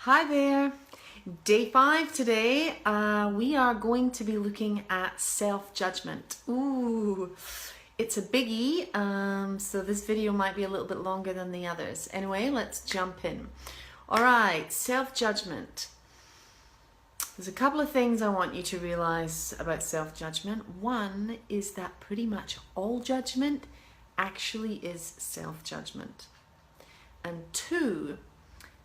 Hi there. Day 5 today. We are going to be looking at self-judgment. Ooh, it's a biggie, so this video might be a little bit longer than the others. Anyway, let's jump in. All right, self-judgment. There's a couple of things I want you to realize about self-judgment. One is that pretty much all judgment actually is self-judgment. And two,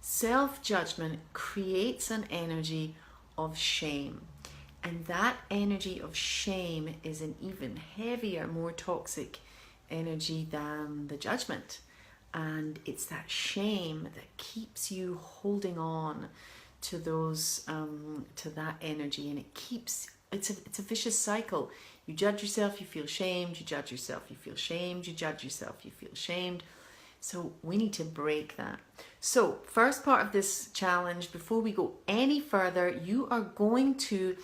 self-judgment creates an energy of shame. And that energy of shame is an even heavier, more toxic energy than the judgment. And it's that shame that keeps you holding on to those, to that energy, and it's a vicious cycle. You judge yourself, you feel shamed. You judge yourself, you feel shamed. You judge yourself, you feel shamed. So we need to break that. So first part of this challenge, before we go any further, you are going to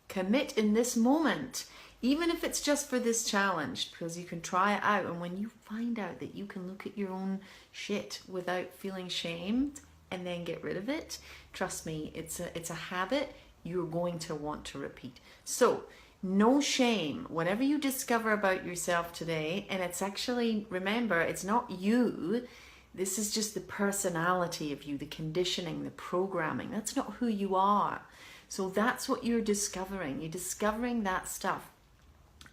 commit in this moment, even if it's just for this challenge, because you can try it out. And when you find out that you can look at your own shit without feeling shamed and then get rid of it, trust me, it's a habit you're going to want to repeat. So no shame, whatever you discover about yourself today, and it's actually, remember, it's not you, this is just the personality of you, the conditioning, the programming. That's not who you are. So that's what you're discovering. You're discovering that stuff.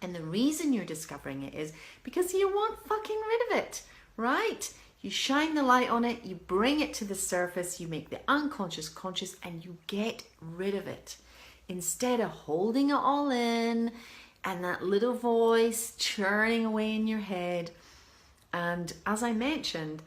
And the reason you're discovering it is because you want fucking rid of it, right? You shine the light on it, you bring it to the surface, you make the unconscious conscious, and you get rid of it. Instead of holding it all in and that little voice churning away in your head. And as I mentioned,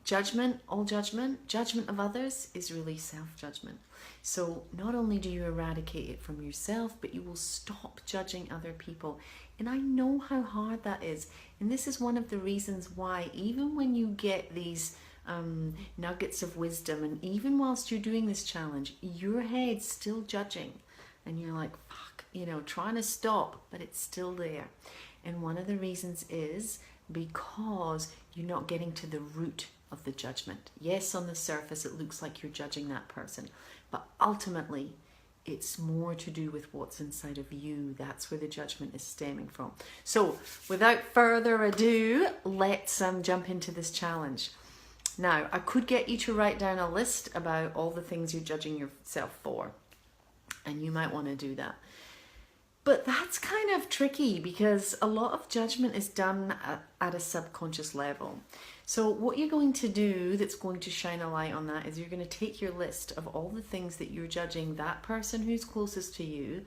judgment of others is really self-judgment. So not only do you eradicate it from yourself, but you will stop judging other people. And I know how hard that is. And this is one of the reasons why, even when you get these nuggets of wisdom, and even whilst you're doing this challenge, your head's still judging, and you're like, fuck, trying to stop, but it's still there. And one of the reasons is because you're not getting to the root of the judgment. Yes, on the surface it looks like you're judging that person, but ultimately it's more to do with what's inside of you. That's where the judgment is stemming from. So without further ado, let's jump into this challenge. Now, I could get you to write down a list about all the things you're judging yourself for, and you might want to do that. But that's kind of tricky because a lot of judgment is done at a subconscious level. So what you're going to do that's going to shine a light on that is you're going to take your list of all the things that you're judging that person who's closest to you,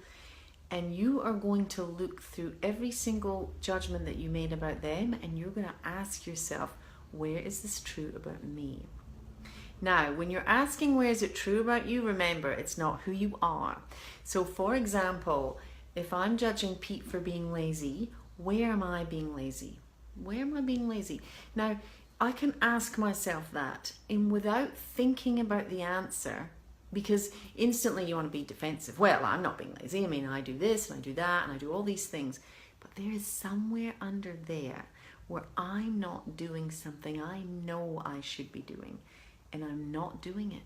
and you are going to look through every single judgment that you made about them, and you're going to ask yourself, where is this true about me? Now, when you're asking where is it true about you, remember, it's not who you are. So for example, if I'm judging Pete for being lazy, where am I being lazy? Where am I being lazy? Now, I can ask myself that, and without thinking about the answer, because instantly you want to be defensive. Well, I'm not being lazy. I mean, I do this and I do that and I do all these things. But there is somewhere under there where I'm not doing something I know I should be doing, and I'm not doing it.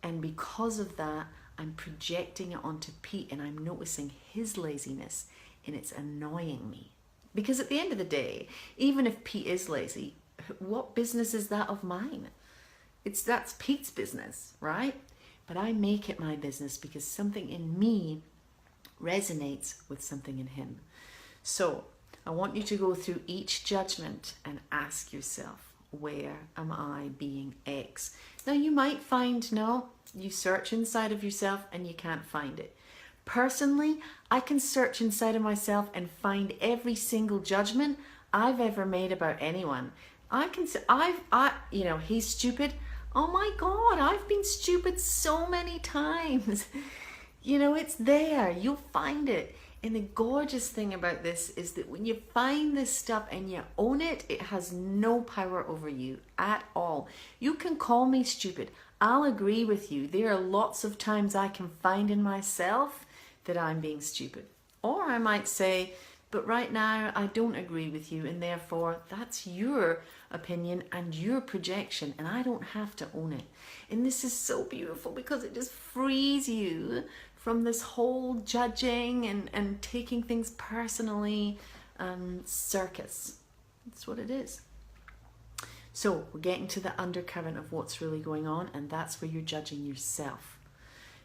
And because of that, I'm projecting it onto Pete, and I'm noticing his laziness, and it's annoying me. Because at the end of the day, even if Pete is lazy, what business is that of mine? That's Pete's business, right? But I make it my business because something in me resonates with something in him. So I want you to go through each judgment and ask yourself, where am I being X? Now you might find, no, you search inside of yourself and you can't find it. Personally, I can search inside of myself and find every single judgment I've ever made about anyone. I can say, he's stupid. Oh my God, I've been stupid so many times. It's there, you'll find it. And the gorgeous thing about this is that when you find this stuff and you own it, it has no power over you at all. You can call me stupid. I'll agree with you. There are lots of times I can find in myself that I'm being stupid. Or I might say, but right now I don't agree with you, and therefore that's your opinion and your projection, and I don't have to own it. And this is so beautiful because it just frees you from this whole judging and taking things personally circus. That's what it is. So we're getting to the undercurrent of what's really going on, and that's where you're judging yourself.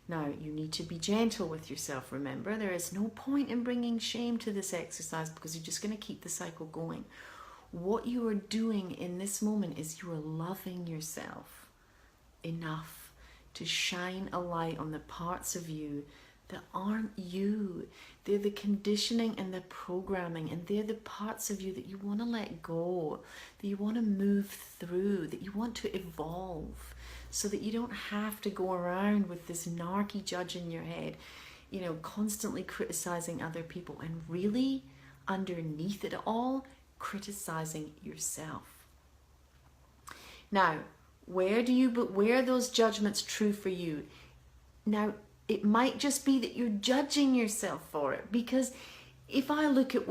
Now, you need to be gentle with yourself, remember. There is no point in bringing shame to this exercise because you're just going to keep the cycle going. What you are doing in this moment is you are loving yourself enough to shine a light on the parts of you that aren't you. They're the conditioning and the programming, and they're the parts of you that you want to let go, that you want to move through, that you want to evolve, so that you don't have to go around with this narky judge in your head, you know, constantly criticizing other people, and really underneath it all, criticizing yourself. Now, where are those judgments true for you? Now, it might just be that you're judging yourself for it, because if I look at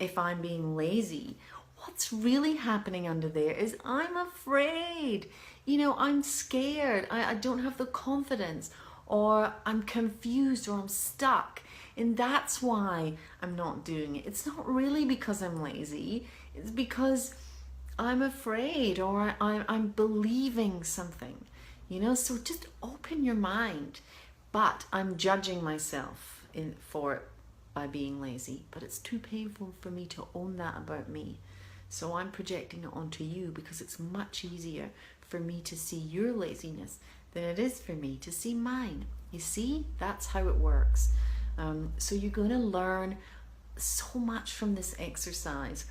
if I'm being lazy, what's really happening under there is I'm afraid. You know, I'm scared. I don't have the confidence, or I'm confused, or I'm stuck. And that's why I'm not doing it. It's not really because I'm lazy. It's because I'm afraid, or I'm believing something. You know, so just open your mind. But I'm judging myself for it by being lazy. But it's too painful for me to own that about me. So I'm projecting it onto you because it's much easier for me to see your laziness than it is for me to see mine. You see, that's how it works. So you're going to learn so much from this exercise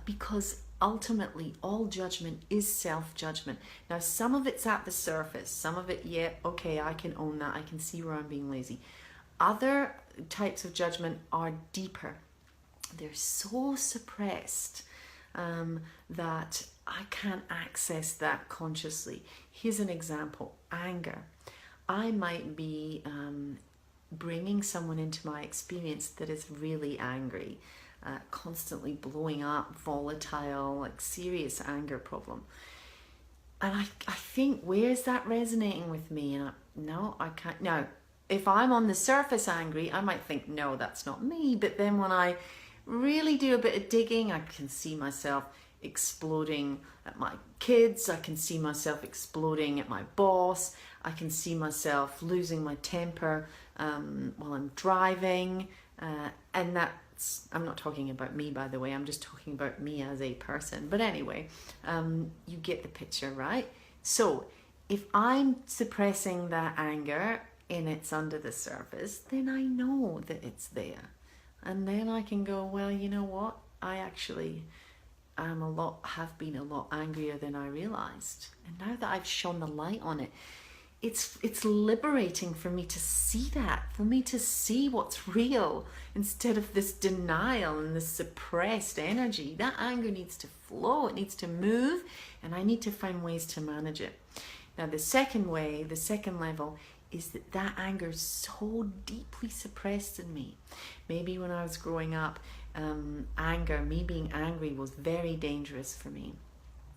because ultimately all judgment is self-judgment. Now, some of it's at the surface, some of it, yeah, okay, I can own that, I can see where I'm being lazy. Other types of judgment are deeper. They're so suppressed that I can't access that consciously. Here's an example: anger. I might be bringing someone into my experience that is really angry, constantly blowing up, volatile, like serious anger problem. And I think, where's that resonating with me? And no, I can't. Now, if I'm on the surface angry, I might think, no, that's not me. But then when I really do a bit of digging, I can see myself exploding at my kids. I can see myself exploding at my boss. I can see myself losing my temper while I'm driving. And that's, I'm not talking about me, by the way. I'm just talking about me as a person. But anyway, you get the picture, right? So if I'm suppressing that anger and it's under the surface, then I know that it's there. And then I can go, well, you know what? I actually have been a lot angrier than I realized. And now that I've shone the light on it, it's liberating for me to see that, for me to see what's real instead of this denial and this suppressed energy. That anger needs to flow, it needs to move, and I need to find ways to manage it. Now, the second level is that anger is so deeply suppressed in me. Maybe when I was growing up, me being angry was very dangerous for me.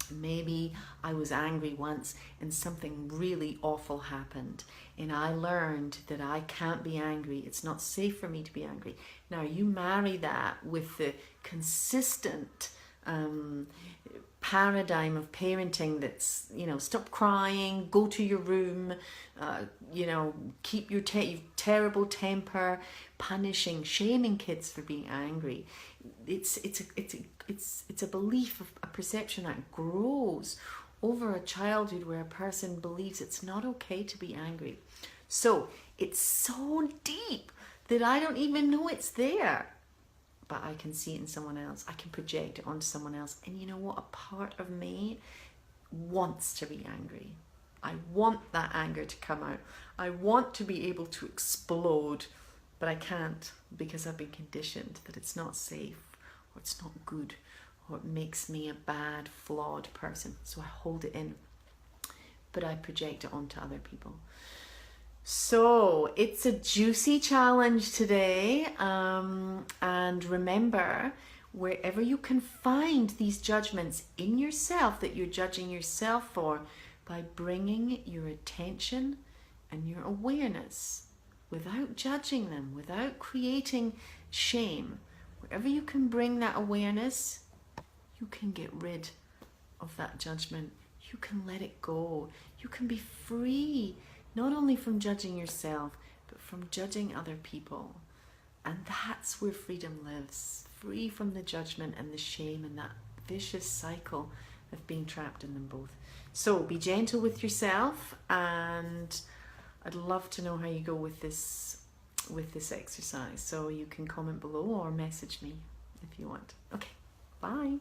Maybe I was angry once and something really awful happened, and I learned that I can't be angry. It's not safe for me to be angry. Now, you marry that with the consistent paradigm of parenting that's, you know, stop crying, go to your room, you know, keep your terrible temper, punishing, shaming kids for being angry. It's a belief, a perception that grows over a childhood where a person believes it's not okay to be angry. So it's so deep that I don't even know it's there. But I can see it in someone else. I can project it onto someone else. And you know what? A part of me wants to be angry. I want that anger to come out. I want to be able to explode, but I can't because I've been conditioned that it's not safe, or it's not good, or it makes me a bad, flawed person. So I hold it in, but I project it onto other people. So it's a juicy challenge today, and remember, wherever you can find these judgments in yourself that you're judging yourself for, by bringing your attention and your awareness without judging them, without creating shame, wherever you can bring that awareness, you can get rid of that judgment. You can let it go. You can be free, not only from judging yourself, but from judging other people. And that's where freedom lives, free from the judgment and the shame and that vicious cycle of being trapped in them both. So be gentle with yourself, and I'd love to know how you go with this exercise. So you can comment below or message me if you want. Okay, bye.